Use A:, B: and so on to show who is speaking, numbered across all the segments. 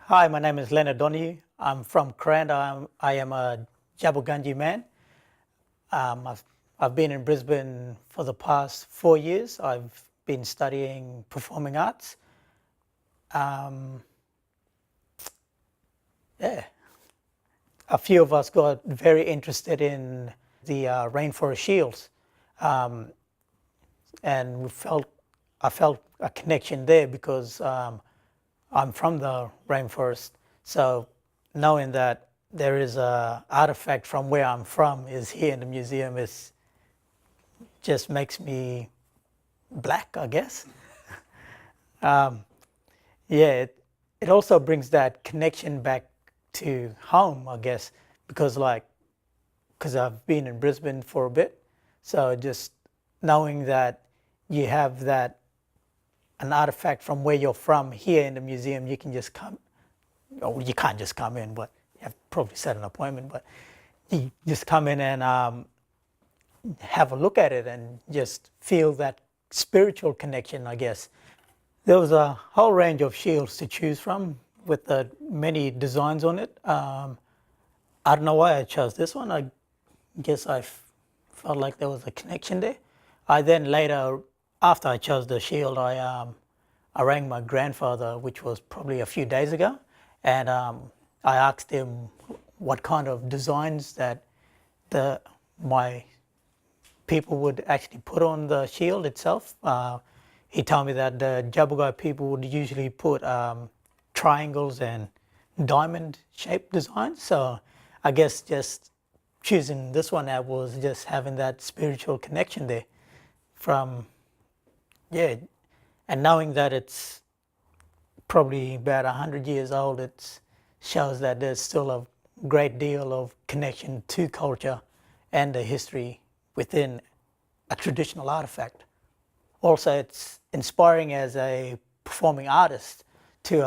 A: Hi, my name is Leonard Donahue. I'm from Cranda. I am a Jabugunji man. I've been in Brisbane for the past 4 years. I've been studying performing arts. Um, yeah, a few of us got very interested in the rainforest shields, um, and I felt a connection there because I'm from the rainforest. So knowing that there is a artifact from where I'm from is here in the museum is just makes me black, I guess. Yeah, it also brings that connection back to home, I guess, because because I've been in Brisbane for a bit, so just knowing that you have that an artifact from where you're from here in the museum, you can just come. Or you can't just come in, but you have to probably set an appointment. But you just come in and have a look at it and just feel that spiritual connection, I guess. There was a whole range of shields to choose from with many designs on it. I don't know why I chose this one. I guess felt like there was a connection there. I then later, after I chose the shield, I rang my grandfather, which was probably a few days ago, and I asked him what kind of designs that my people would actually put on the shield itself. He told me that the Jabugai people would usually put triangles and diamond-shaped designs. So I guess just choosing this one out was just having that spiritual connection there from, yeah, and knowing that it's probably about 100 years old, it shows that there's still a great deal of connection to culture and the history within a traditional artifact. Also, it's inspiring as a performing artist to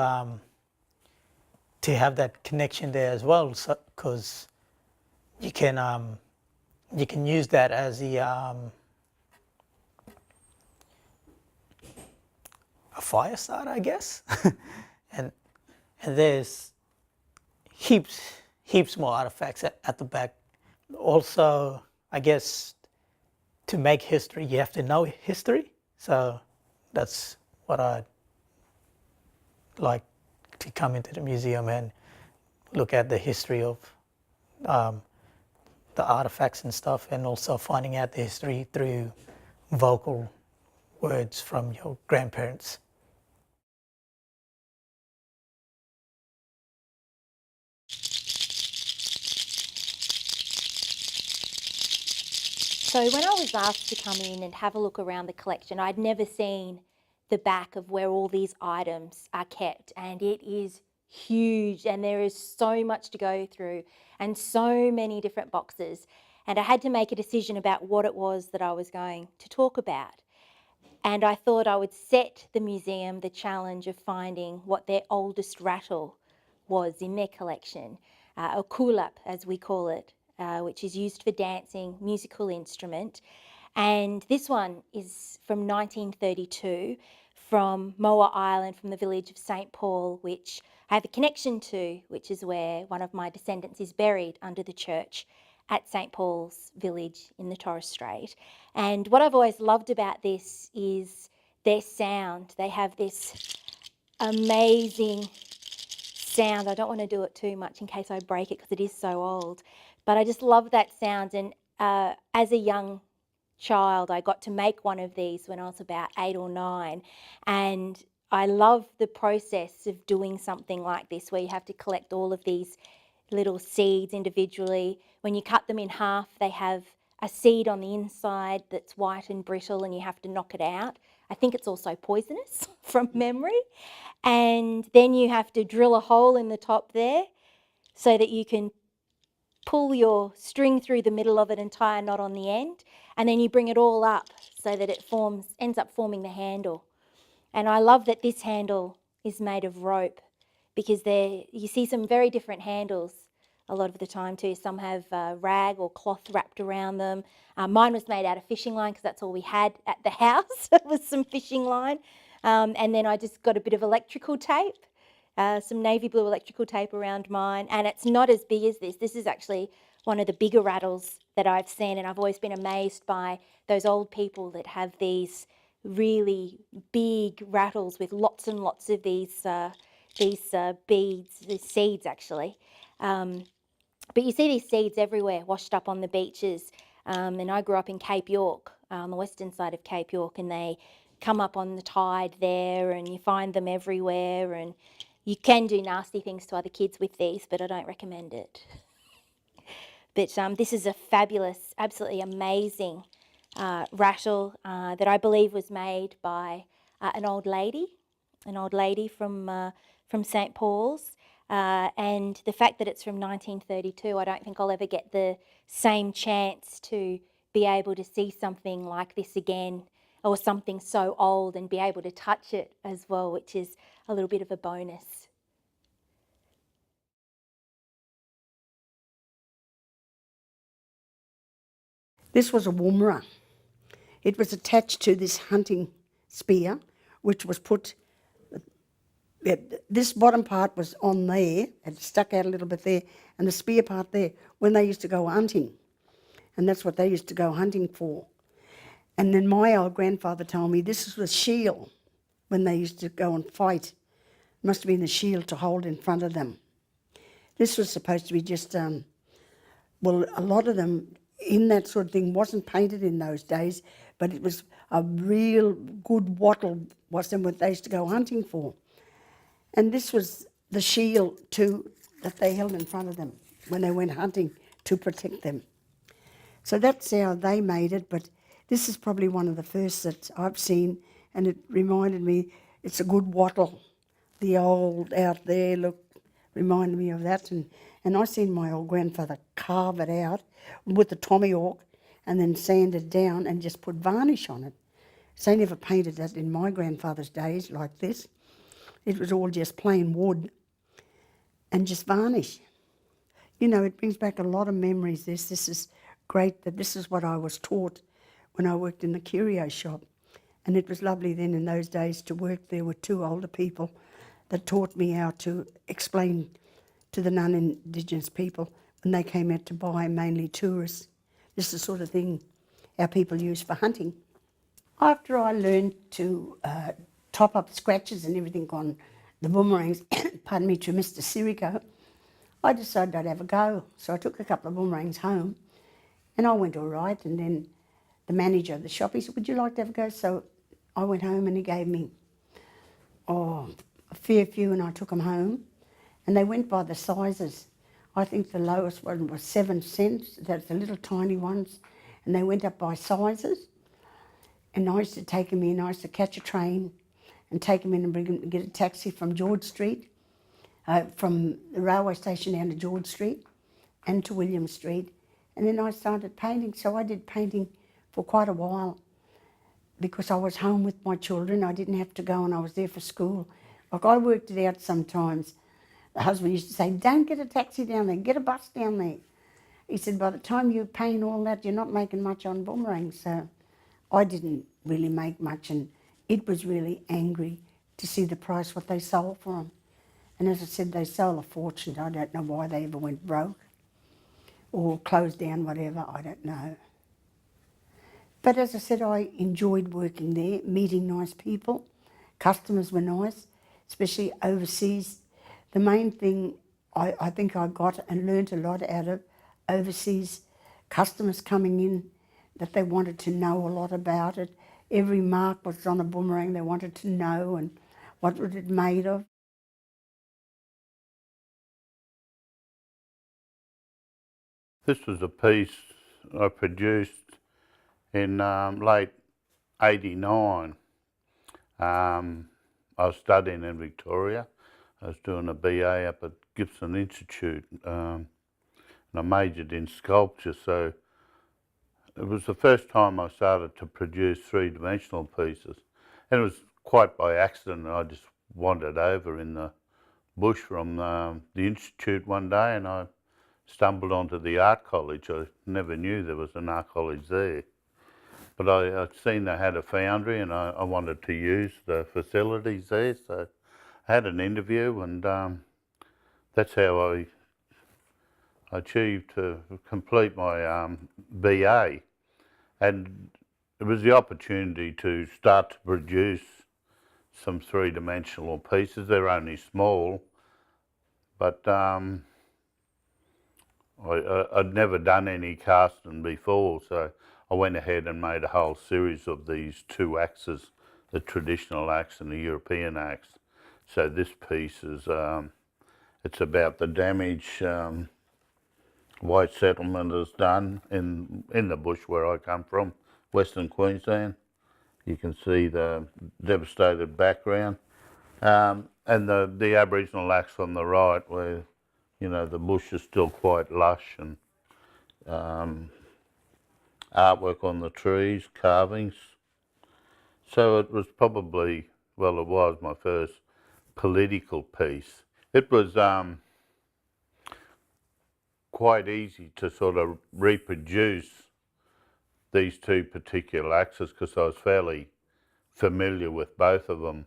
A: have that connection there as well, because you can you can use that as a fire starter, I guess. and and there's heaps more artifacts at the back. Also, I guess to make history, you have to know history. So that's what I like to come into the museum and look at the history of um, the artifacts and stuff, and also finding out the history through vocal words from your grandparents.
B: So when I was asked to come in and have a look around the collection, I'd never seen the back of where all these items are kept, and it is huge, and there is so much to go through and so many different boxes, and I had to make a decision about what it was that I was going to talk about. And I thought I would set the museum the challenge of finding what their oldest rattle was in their collection, a kulap as we call it, which is used for dancing, musical instrument. And this one is from 1932 from Moa Island, from the village of St. Paul, which I have a connection to, which is where one of my descendants is buried under the church at St. Paul's village in the Torres Strait. And what I've always loved about this is their sound. They have this amazing sound. I don't want to do it too much in case I break it because it is so old, but I just love that sound. And as a young child, I got to make one of these when I was about 8 or 9, and I love the process of doing something like this where you have to collect all of these little seeds individually. When you cut them in half, they have a seed on the inside that's white and brittle, and you have to knock it out. I think it's also poisonous from memory. And then you have to drill a hole in the top there so that you can pull your string through the middle of it and tie a knot on the end. And then you bring it all up so that it ends up forming the handle. And I love that this handle is made of rope, because you see some very different handles a lot of the time too. Some have rag or cloth wrapped around them. Mine was made out of fishing line because that's all we had at the house was some fishing line. And then I just got a bit of electrical tape some navy blue electrical tape around mine, and it's not as big as this. This is actually one of the bigger rattles that I've seen, and I've always been amazed by those old people that have these really big rattles with lots and lots of these beads, these seeds actually. But you see these seeds everywhere washed up on the beaches. And I grew up in Cape York, on the western side of Cape York, and they come up on the tide there, and you find them everywhere. And you can do nasty things to other kids with these, but I don't recommend it. But this is a fabulous, absolutely amazing rattle that I believe was made by an old lady from St. Paul's. And the fact that it's from 1932, I don't think I'll ever get the same chance to be able to see something like this again, or something so old and be able to touch it as well, which is a little bit of a bonus.
C: This was a woomera. It was attached to this hunting spear, which was put, this bottom part was on there, it stuck out a little bit there, and the spear part there, when they used to go hunting. And that's what they used to go hunting for. And then my old grandfather told me this was the shield when they used to go and fight. It must have been the shield to hold in front of them. This was supposed to be just, well, a lot of them in that sort of thing wasn't painted in those days, but it was a real good wattle was them what they used to go hunting for. And this was the shield that they held in front of them when they went hunting to protect them. So that's how they made it, but this is probably one of the first that I've seen, and it reminded me, it's a good wattle. The old out there look reminded me of that, and I seen my old grandfather carve it out with the tomahawk and then sand it down and just put varnish on it. So they never painted that in my grandfather's days like this. It was all just plain wood and just varnish. You know, it brings back a lot of memories. This is great that this is what I was taught when I worked in the curio shop. And it was lovely then in those days to work there with two older people that taught me how to explain to the non-Indigenous people when they came out to buy, mainly tourists. This is the sort of thing our people use for hunting. After I learned to top up scratches and everything on the boomerangs, pardon me, to Mr. Sirico, I decided I'd have a go. So I took a couple of boomerangs home and I went all right. And then the manager of the shop, he said, would you like to have a go? So I went home and he gave me, a fair few, and I took them home. And they went by the sizes. I think the lowest one was 7 cents. That's the little tiny ones. And they went up by sizes. And I used to take them in. I used to catch a train and take them in and bring them to get a taxi from George Street, from the railway station down to George Street and to William Street. And then I started painting. So I did painting for quite a while because I was home with my children. I didn't have to go and I was there for school. Like I worked it out sometimes. The husband used to say, don't get a taxi down there, get a bus down there. He said, by the time you paint all that, you're not making much on boomerangs. So I didn't really make much, and it was really angry to see the price what they sold for them. And as I said, they sold a fortune. I don't know why they ever went broke or closed down, whatever, I don't know. But as I said, I enjoyed working there, meeting nice people. Customers were nice, especially overseas. The main thing I think I got and learnt a lot out of overseas customers coming in, that they wanted to know a lot about it. Every mark was on a boomerang they wanted to know and what was it made of.
D: This was a piece I produced in late '89. I was studying in Victoria. I was doing a BA up at Gibson Institute, and I majored in sculpture, so it was the first time I started to produce three-dimensional pieces. And it was quite by accident. I just wandered over in the bush from the Institute one day and I stumbled onto the art college. I never knew there was an art college there. But I'd seen they had a foundry and I wanted to use the facilities there, so I had an interview, and that's how I achieved to complete my BA. And it was the opportunity to start to produce some three-dimensional pieces. They're only small, but I'd never done any casting before, so I went ahead and made a whole series of these two axes, the traditional axe and the European axe. So this piece is, it's about the damage white settlement has done in the bush where I come from, Western Queensland. You can see the devastated background, and the Aboriginal axe on the right, where the bush is still quite lush, and artwork on the trees, carvings. So it was probably, well, it was my first political piece. It was quite easy to sort of reproduce these two particular axes because I was fairly familiar with both of them.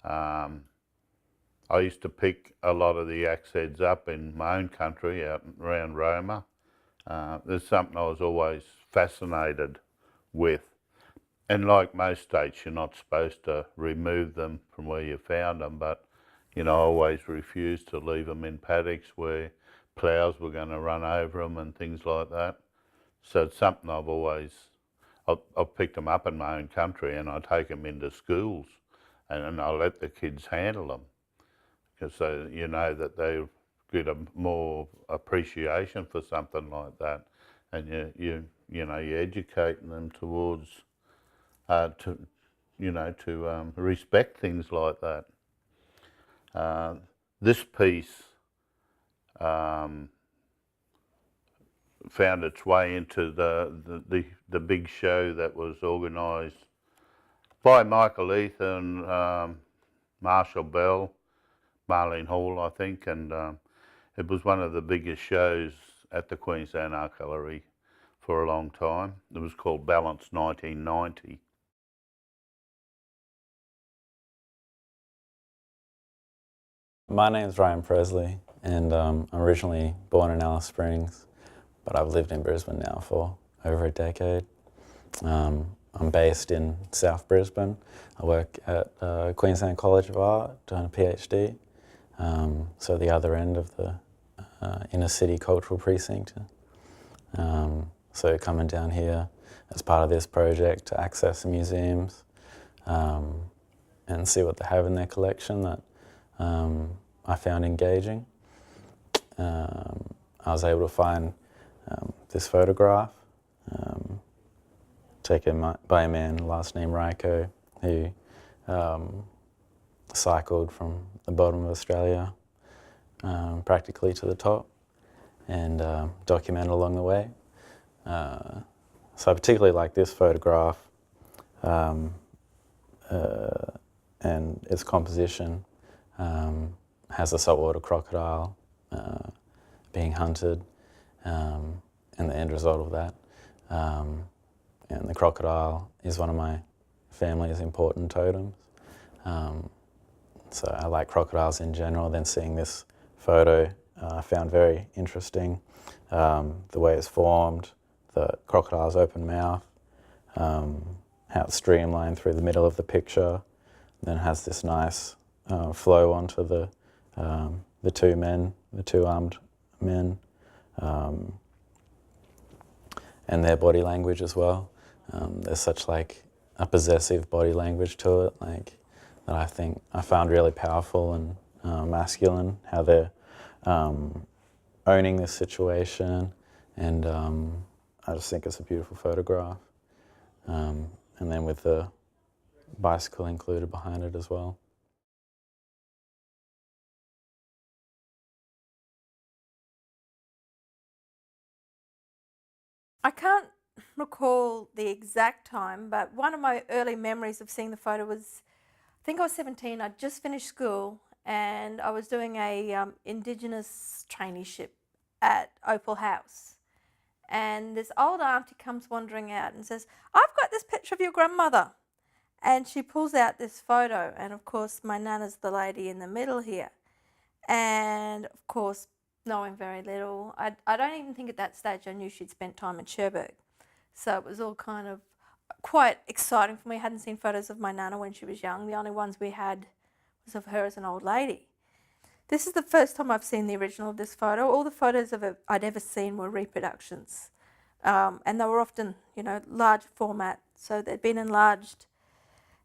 D: I used to pick a lot of the axe heads up in my own country out around Roma. There's something I was always fascinated with. And like most states, you're not supposed to remove them from where you found them, but I always refused to leave them in paddocks where ploughs were going to run over them and things like that. So it's something I've picked them up in my own country, and I take them into schools and I let the kids handle them, because that they get a more appreciation for something like that, and you're educating them towards to respect things like that. This piece found its way into the big show that was organised by Michael Heath and Marshall Bell, Marlene Hall, I think, and it was one of the biggest shows at the Queensland Art Gallery for a long time. It was called Balance 1990.
E: My name's Ryan Presley, and I'm originally born in Alice Springs, but I've lived in Brisbane now for over a decade. I'm based in South Brisbane. I work at Queensland College of Art doing a PhD, so the other end of the inner city cultural precinct. So coming down here as part of this project to access the museums and see what they have in their collection that I found engaging. I was able to find this photograph taken by a man, last name Raiko, who cycled from the bottom of Australia practically to the top and documented along the way. So I particularly like this photograph and its composition. Has a saltwater crocodile being hunted and the end result of that. And the crocodile is one of my family's important totems. So I like crocodiles in general. Then seeing this photo I found very interesting. The way it's formed, the crocodile's open mouth, how it's streamlined through the middle of the picture, then it has this nice flow onto the two armed men, and their body language as well. There's such like a possessive body language to it, like that I found really powerful and masculine. How they're owning this situation, and I just think it's a beautiful photograph. And then with the bicycle included behind it as well.
F: I can't recall the exact time, but one of my early memories of seeing the photo was, I think I was 17, I'd just finished school and I was doing a Indigenous traineeship at Opal House. And this old auntie comes wandering out and says, "I've got this picture of your grandmother." And she pulls out this photo, and of course my nana's the lady in the middle here. And of course, knowing very little, I don't even think at that stage I knew she'd spent time in Cherbourg. So it was all kind of quite exciting for me. I hadn't seen photos of my nana when she was young. The only ones we had was of her as an old lady. This is the first time I've seen the original of this photo. All the photos of it I'd ever seen were reproductions. And they were often, you know, large format. So they'd been enlarged.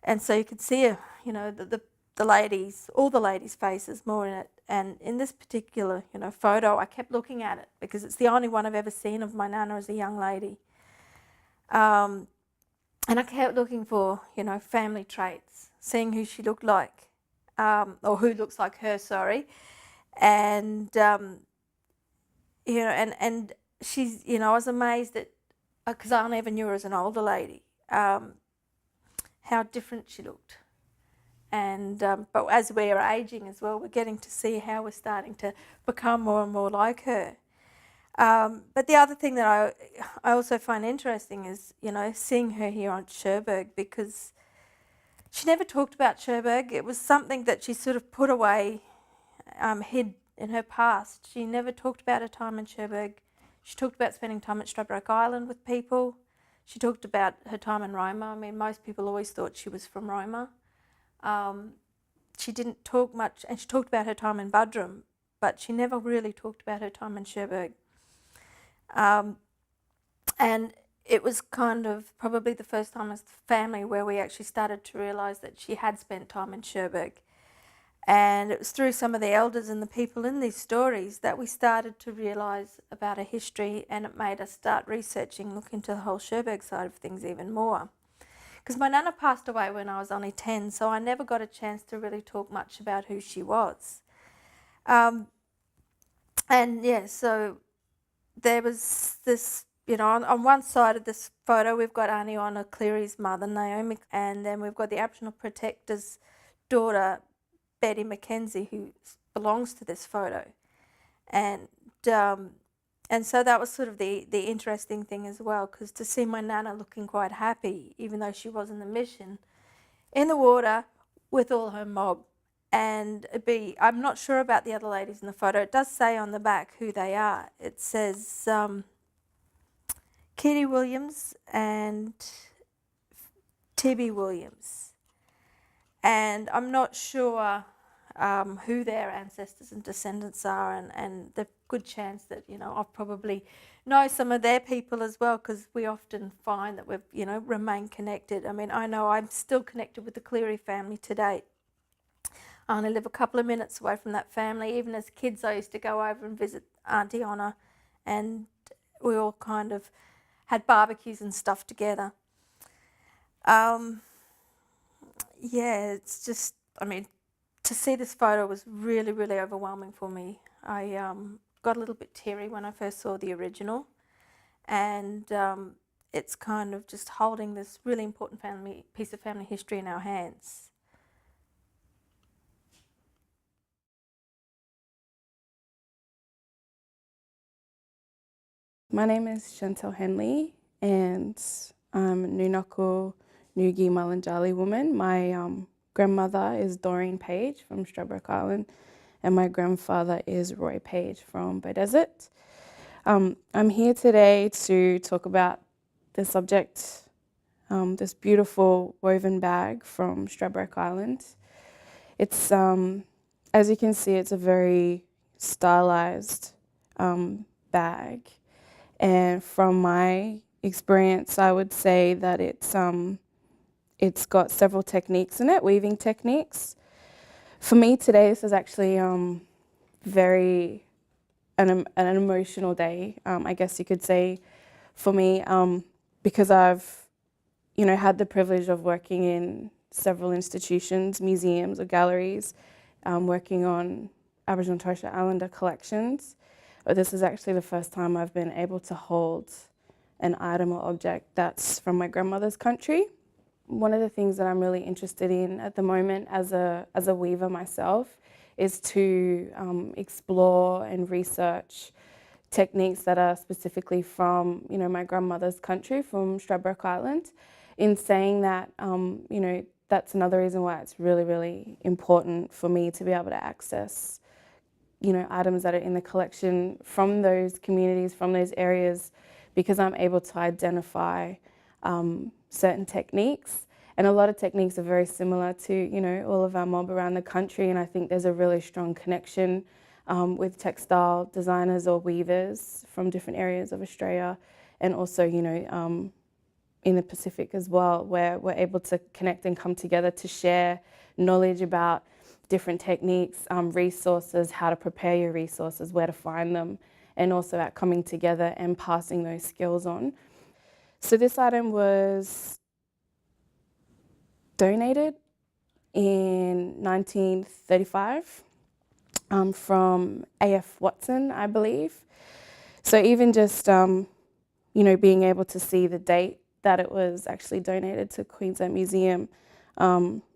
F: And so you could see, the ladies, all the ladies' faces more in it. And in this particular, photo, I kept looking at it because it's the only one I've ever seen of my nana as a young lady. And I kept looking for, family traits, seeing who she looked like, or who looks like her, sorry. And, and she's, I was amazed at, because I never knew her as an older lady, how different she looked. And but as we're aging as well, we're getting to see how we're starting to become more and more like her. But the other thing that I also find interesting is, seeing her here on Cherbourg, because she never talked about Cherbourg. It was something that she sort of put away, hid in her past. She never talked about her time in Cherbourg. She talked about spending time at Stradbroke Island with people. She talked about her time in Roma. I mean, most people always thought she was from Roma. She didn't talk much, and she talked about her time in Buderim, but she never really talked about her time in Cherbourg. And it was kind of probably the first time as a family where we actually started to realise that she had spent time in Cherbourg. And it was through some of the elders and the people in these stories that we started to realise about her history, and it made us start researching, look into the whole Cherbourg side of things even more. Because my nana passed away when I was only 10, so I never got a chance to really talk much about who she was. And yeah, so there was this, on one side of this photo we've got Aniona Cleary's mother, Naomi, and then we've got the Aboriginal Protector's daughter, Betty Mackenzie, who belongs to this photo. And so that was sort of the interesting thing as well, because to see my nana looking quite happy, even though she was in the mission, in the water with all her mob. And I'm not sure about the other ladies in the photo. It does say on the back who they are. It says Kitty Williams and Tibby Williams. And I'm not sure who their ancestors and descendants are, and the good chance that, I'll probably know some of their people as well, because we often find that we've, remain connected. I mean, I know I'm still connected with the Cleary family to date. I only live a couple of minutes away from that family. Even as kids, I used to go over and visit Auntie Honor, and we all kind of had barbecues and stuff together. Yeah, it's just, to see this photo was really, really overwhelming for me. I got a little bit teary when I first saw the original, and it's kind of just holding this really important piece of family history in our hands.
G: My name is Chantel Henley, and I'm a Nunukul Ngugi Malanjali woman. My grandmother is Doreen Page from Stradbroke Island, and my grandfather is Roy Page from Beaudesert. I'm here today to talk about the subject, this beautiful woven bag from Stradbroke Island. It's, as you can see, it's a very stylized bag. And from my experience, I would say that it's got several techniques in it, weaving techniques. For me today, this is actually very an emotional day, I guess you could say, for me, because I've, had the privilege of working in several institutions, museums or galleries, working on Aboriginal and Torres Strait Islander collections. But this is actually the first time I've been able to hold an item or object that's from my grandmother's country. One of the things that I'm really interested in at the moment as a weaver myself is to explore and research techniques that are specifically from, my grandmother's country, from Stradbroke Island. in saying that, you know, that's another reason why it's really, really important for me to be able to access, you know, items that are in the collection from those communities, from those areas, because I'm able to identify certain techniques. And a lot of techniques are very similar to, you know, all of our mob around the country, and I think there's a really strong connection with textile designers or weavers from different areas of Australia, and also, you know, in the Pacific as well, where we're able to connect and come together to share knowledge about different techniques, resources, how to prepare your resources, where to find them, and also at coming together and passing those skills on. So this item was donated in 1935 from A.F. Watson, I believe. So even just, you know, being able to see the date that it was actually donated to Queensland Museum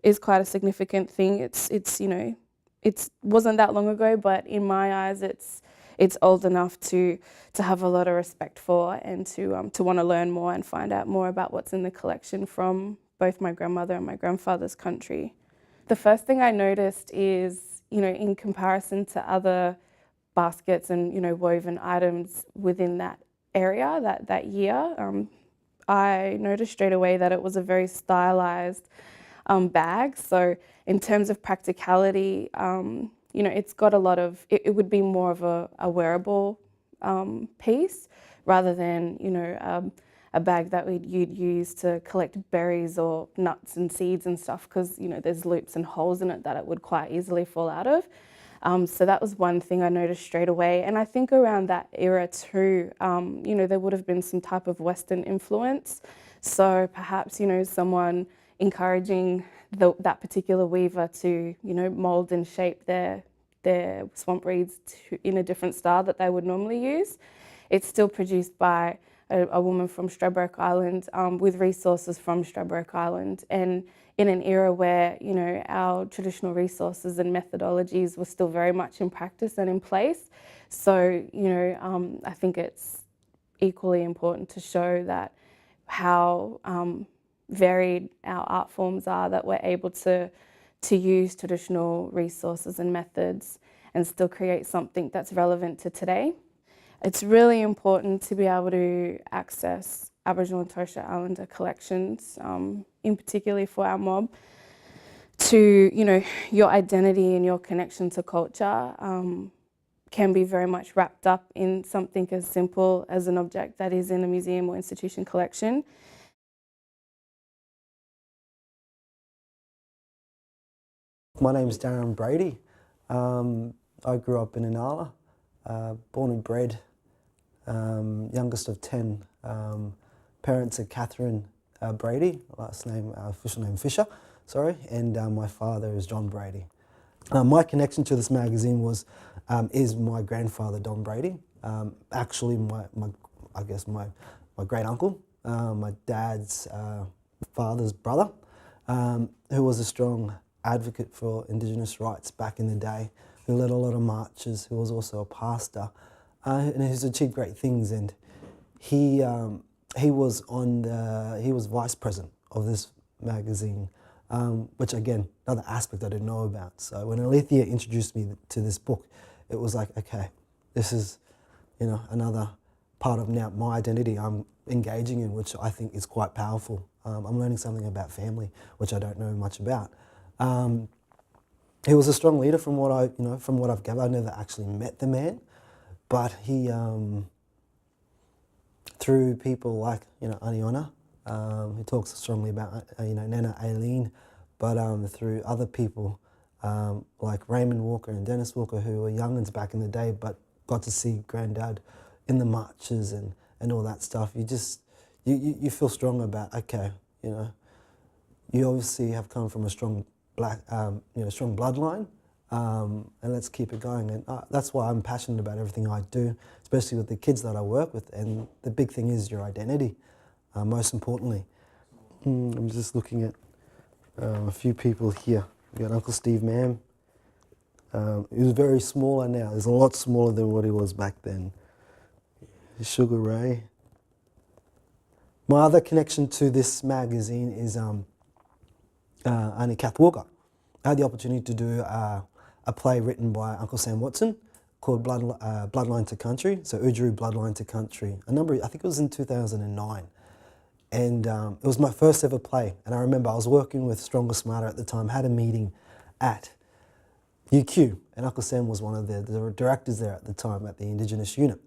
G: is quite a significant thing. It's you know, it wasn't that long ago, but in my eyes, it's old enough to have a lot of respect for, and to want to learn more and find out more about what's in the collection from both my grandmother and my grandfather's country. The first thing I noticed is, you know, in comparison to other baskets and, you know, woven items within that area, that year, I noticed straight away that it was a very stylized bag. So in terms of practicality, you know, it's got a lot of, it would be more of a wearable piece rather than, you know, a bag that you'd use to collect berries or nuts and seeds and stuff, because, you know, there's loops and holes in it that it would quite easily fall out of. So that was one thing I noticed straight away. And I think around that era too, you know, there would have been some type of Western influence. So perhaps, you know, someone encouraging that particular weaver to, you know, mould and shape their swamp reeds in a different style that they would normally use. It's still produced by a woman from Stradbroke Island with resources from Stradbroke Island, and in an era where, you know, our traditional resources and methodologies were still very much in practice and in place. So, you know, I think it's equally important to show that how varied our art forms are, that we're able to use traditional resources and methods and still create something that's relevant to today. It's really important to be able to access Aboriginal and Torres Strait Islander collections, in particularly for our mob, to, you know, your identity and your connection to culture can be very much wrapped up in something as simple as an object that is in a museum or institution collection.
H: My name is Darren Brady. I grew up in Inala, born and bred, youngest of 10. Parents are Catherine Brady, last name, official name Fisher, sorry, and my father is John Brady. My connection to this magazine is my grandfather Don Brady. Actually, I guess my great uncle, my dad's father's brother, who was a strong advocate for Indigenous rights back in the day, who led a lot of marches, who was also a pastor, and who's achieved great things. And he was vice president of this magazine, which again, another aspect I didn't know about. So when Alethea introduced me to this book, it was like, okay, this is, you know, another part of now my identity I'm engaging in, which I think is quite powerful. I'm learning something about family, which I don't know much about. He was a strong leader from what I've gathered. I never actually met the man, but he, through people like, you know, Aniona, who talks strongly about, you know, Nana Aileen, but through other people like Raymond Walker and Dennis Walker, who were young'uns back in the day, but got to see Granddad in the marches and all that stuff. You just, you feel strong about, okay, you know, you obviously have come from a strong strong bloodline, and let's keep it going. And that's why I'm passionate about everything I do, especially with the kids that I work with. And the big thing is your identity, most importantly. I'm just looking at a few people here. We got Uncle Steve Mam. He was very smaller now. He's a lot smaller than what he was back then. Sugar Ray. My other connection to this magazine is Auntie Kath Walker. I had the opportunity to do a play written by Uncle Sam Watson called Bloodline to Country, so Oodgeroo Bloodline to Country. I think it was in 2009. And it was my first ever play. And I remember I was working with Stronger Smarter at the time, had a meeting at UQ, and Uncle Sam was one of the directors there at the time at the Indigenous unit.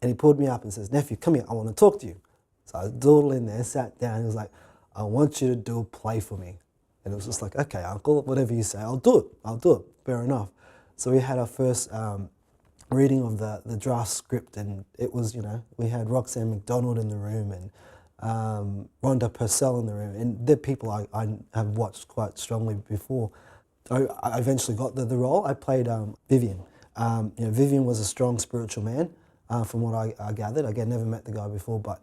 H: And he pulled me up and says, "Nephew, come here, I want to talk to you." So I dawdled in there, sat down, he was like, "I want you to do a play for me." And it was just like, "Okay, Uncle, whatever you say, I'll do it, fair enough." So we had our first reading of the draft script, and it was, we had Roxanne McDonald in the room and Rhonda Purcell in the room, and they're people I have watched quite strongly before. I eventually got the role. I played Vivian. Vivian was a strong spiritual man, from what I gathered. Again, never met the guy before, but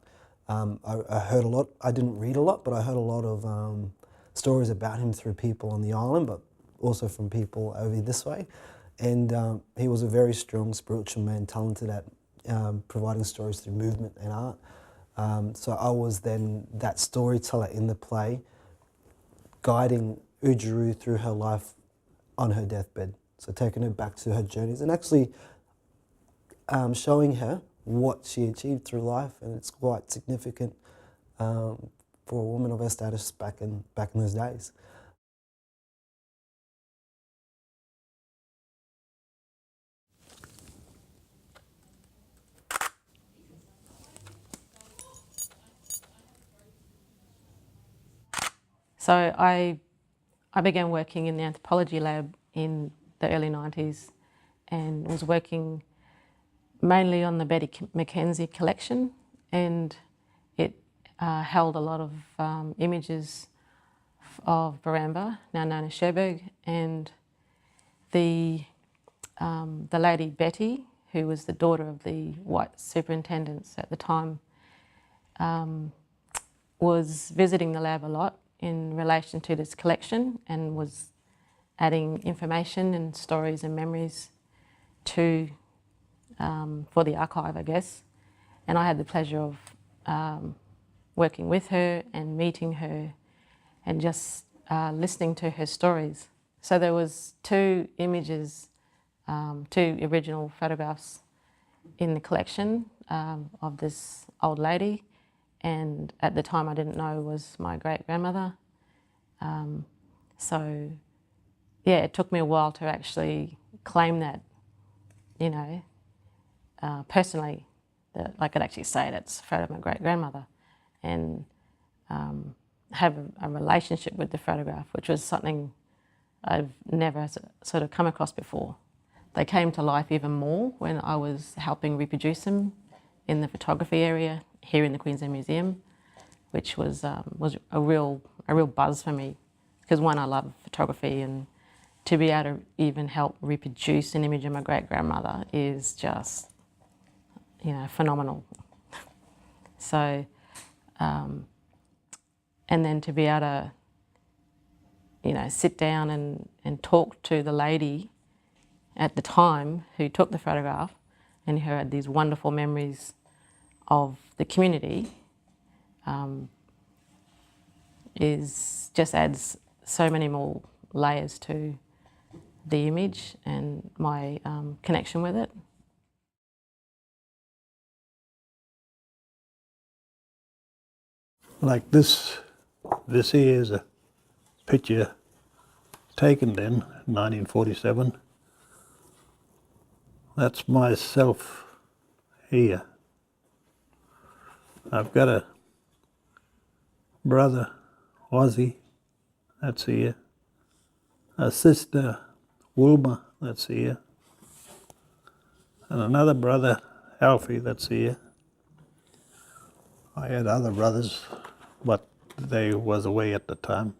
H: I heard a lot. I didn't read a lot, but I heard a lot of stories about him through people on the island, but also from people over this way. And he was a very strong spiritual man, talented at providing stories through movement and art. So I was then that storyteller in the play, guiding Oodgeroo through her life on her deathbed. So taking her back to her journeys and actually showing her what she achieved through life, and it's quite significant for a woman of her status back in those days.
I: So I began working in the anthropology lab in the early 90s and was working mainly on the Betty Mackenzie collection, and it held a lot of images of Baramba, now known as Cherbourg, and the lady Betty, who was the daughter of the white superintendents at the time, was visiting the lab a lot in relation to this collection and was adding information and stories and memories to for the archive, I guess. And I had the pleasure of working with her and meeting her and just listening to her stories. So there was two images, two original photographs in the collection of this old lady, and at the time I didn't know was my great-grandmother. So yeah, it took me a while to actually claim that, personally, that I could actually say that's a photo of my great-grandmother, and have a relationship with the photograph, which was something I've never sort of come across before. They came to life even more when I was helping reproduce them in the photography area here in the Queensland Museum, which was a real buzz for me, because one, I love photography, and to be able to even help reproduce an image of my great-grandmother is just, phenomenal. So, and then to be able to, sit down and talk to the lady at the time who took the photograph and who had these wonderful memories of the community, just adds so many more layers to the image and my connection with it.
J: Like this here is a picture taken then, 1947. That's myself here. I've got a brother, Ozzy, that's here. A sister, Wilma, that's here. And another brother, Alfie, that's here. I had other brothers, but they was away at the time.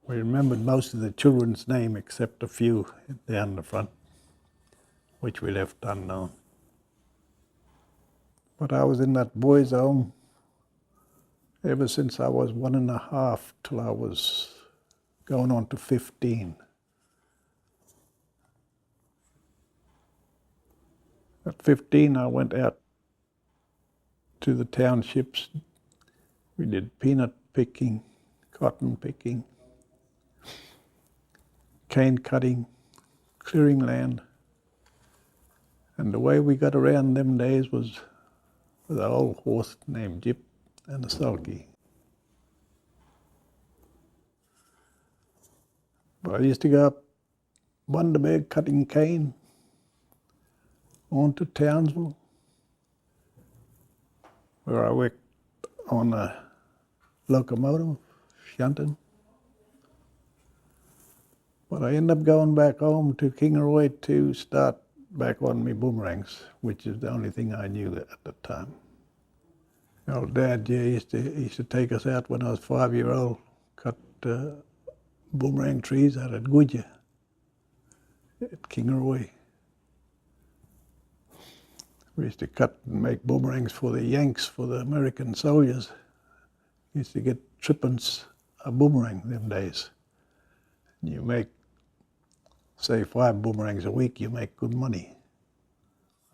J: We remembered most of the children's name except a few down the front, which we left unknown. But I was in that boys' home ever since I was 1.5 till I was going on to 15. At 15, I went out to the townships. We did peanut picking, cotton picking, cane cutting, clearing land. And the way we got around them days was with an old horse named Jip and a sulky. But I used to go up Bundaberg cutting cane on to Townsville, where I worked on a locomotive, shunting. But I ended up going back home to Kingaroy to start back on me boomerangs, which is the only thing I knew at the time. Old Dad, yeah, he used to take us out when I was 5-year-old, cut boomerang trees out at Gudja at Kingaroy. We used to cut and make boomerangs for the Yanks, for the American soldiers. We used to get trippence a boomerang them days. You make, say, 5 boomerangs a week, you make good money.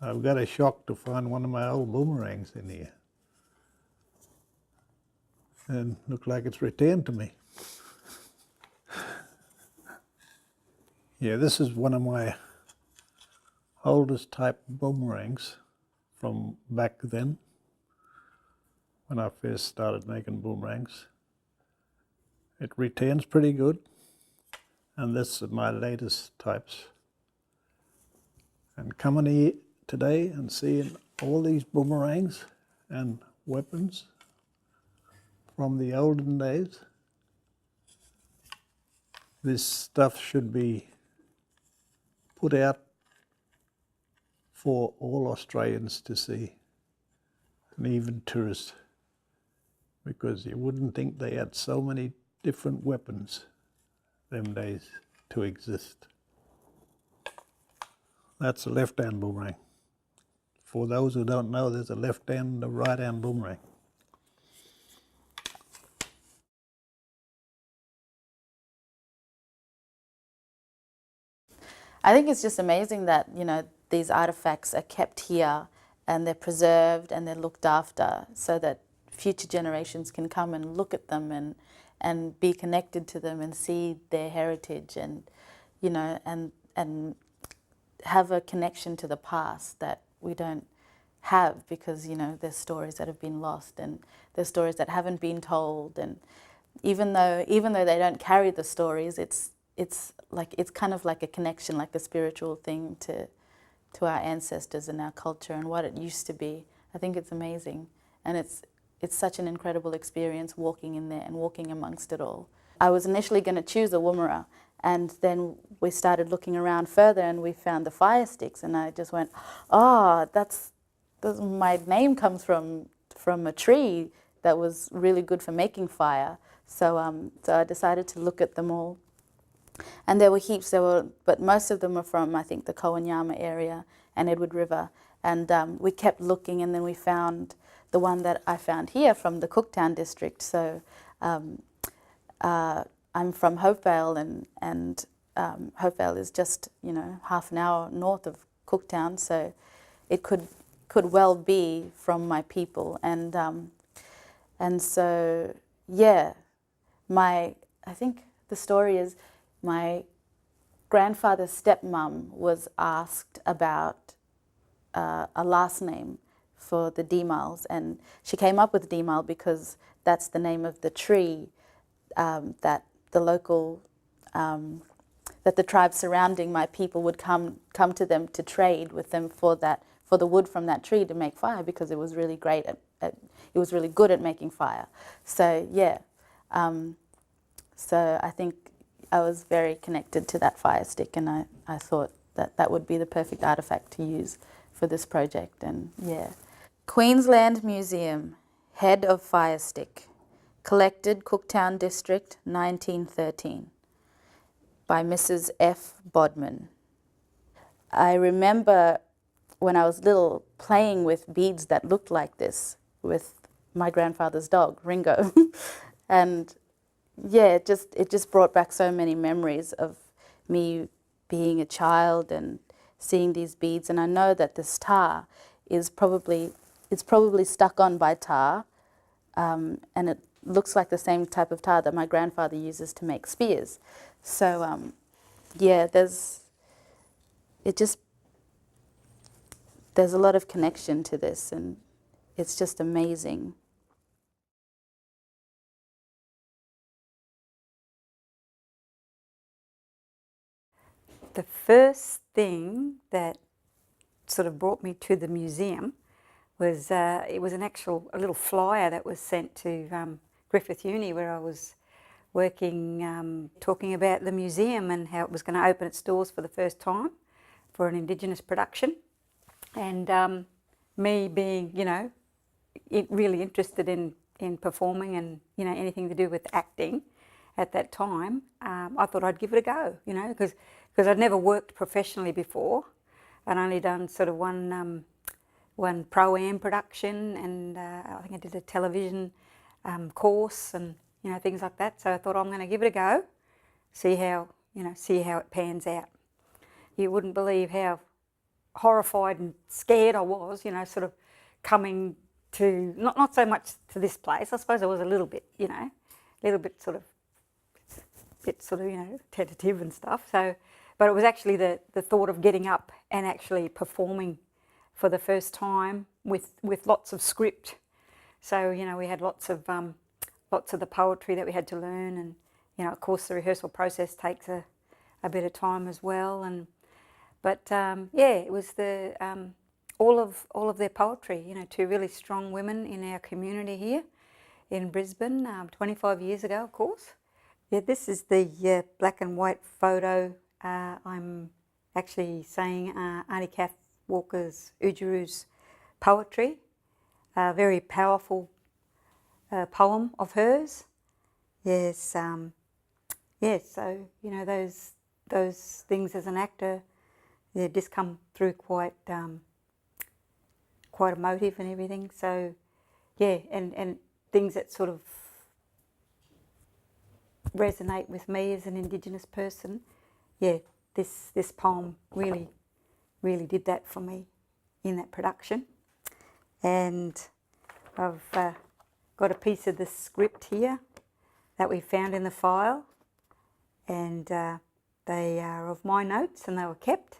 J: I've got a shock to find one of my old boomerangs in here. And look like it's returned to me. Yeah, this is one of my oldest type boomerangs from back then, when I first started making boomerangs. It retains pretty good, and this is my latest types. And coming here today and seeing all these boomerangs and weapons from the olden days, this stuff should be put out for all Australians to see, and even tourists, because you wouldn't think they had so many different weapons them days to exist. That's a left-hand boomerang. For those who don't know, there's a left-hand and a right-hand boomerang.
K: I think it's just amazing that, these artifacts are kept here and they're preserved and they're looked after so that future generations can come and look at them and be connected to them and see their heritage and, and have a connection to the past that we don't have because, there's stories that have been lost and there's stories that haven't been told. And even though they don't carry the stories, it's kind of like a connection, like a spiritual thing to our ancestors and our culture and what it used to be. I think it's amazing, and it's such an incredible experience walking in there and walking amongst it all. I was initially going to choose a Woomera, and then we started looking around further and we found the fire sticks, and I just went, that's my name comes from a tree that was really good for making fire. So I decided to look at them all. And there were heaps, but most of them were from, I think, the Kowanyama area and Edward River. And we kept looking, and then we found the one that I found here from the Cooktown district. So I'm from Hopevale, and Hopevale is just, half an hour north of Cooktown. So it could well be from my people. And so, yeah, I think the story is, my grandfather's stepmom was asked about a last name for the Deemals, and she came up with Deemal because that's the name of the tree that the local, that the tribes surrounding my people would come to them to trade with them for the wood from that tree to make fire, because it was really great it was really good at making fire. So yeah, so I think I was very connected to that fire stick, and I thought that would be the perfect artifact to use for this project. And yeah, Queensland Museum, head of fire stick, collected Cooktown District, 1913, by Mrs. F. Bodman. I remember when I was little playing with beads that looked like this with my grandfather's dog, Ringo, and yeah, it just brought back so many memories of me being a child and seeing these beads, and I know that this tar is probably stuck on by tar, and it looks like the same type of tar that my grandfather uses to make spears. So yeah, there's a lot of connection to this, and it's just amazing.
L: The first thing that sort of brought me to the museum was it was a little flyer that was sent to Griffith Uni, where I was working, talking about the museum and how it was going to open its doors for the first time for an Indigenous production. And me being, really interested in performing and, anything to do with acting at that time, I thought I'd give it a go, because I'd never worked professionally before. I'd only done sort of one pro-am production, and I think I did a television course and things like that. So I thought, I'm going to give it a go, see how it pans out. You wouldn't believe how horrified and scared I was, sort of coming to not so much to this place. I suppose I was a little bit, sort of tentative and stuff. So, but it was actually the thought of getting up and actually performing for the first time with lots of script. So we had lots of the poetry that we had to learn, and of course the rehearsal process takes a bit of time as well. But it was all of their poetry. Two really strong women in our community here in Brisbane, 25 years ago, of course. Yeah, this is the black and white photo. I'm actually saying Auntie Kath Walker's Oodgeroo's poetry, a very powerful poem of hers. Yes, so those things as an actor, they just come through quite emotive and everything. So yeah, and things that sort of resonate with me as an Indigenous person. Yeah, this poem really did that for me in that production. And I've got a piece of the script here that we found in the file, and they are of my notes and they were kept.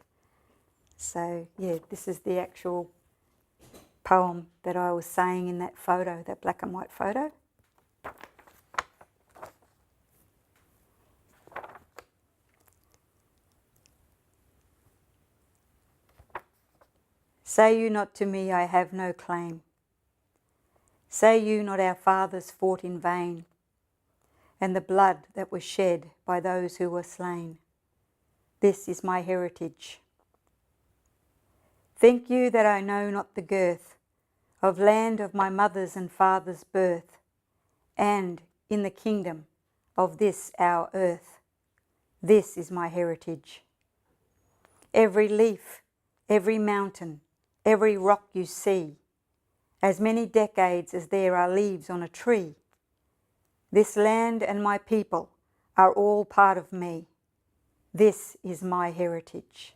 L: So yeah, this is the actual poem that I was saying in that photo, that black and white photo. Say you not to me, I have no claim. Say you not our fathers fought in vain, and the blood that was shed by those who were slain. This is my heritage. Think you that I know not the girth of land of my mother's and father's birth, and in the kingdom of this our earth? This is my heritage. Every leaf, every mountain, every rock you see, as many decades as there are leaves on a tree. This land and my people are all part of me. This is my heritage.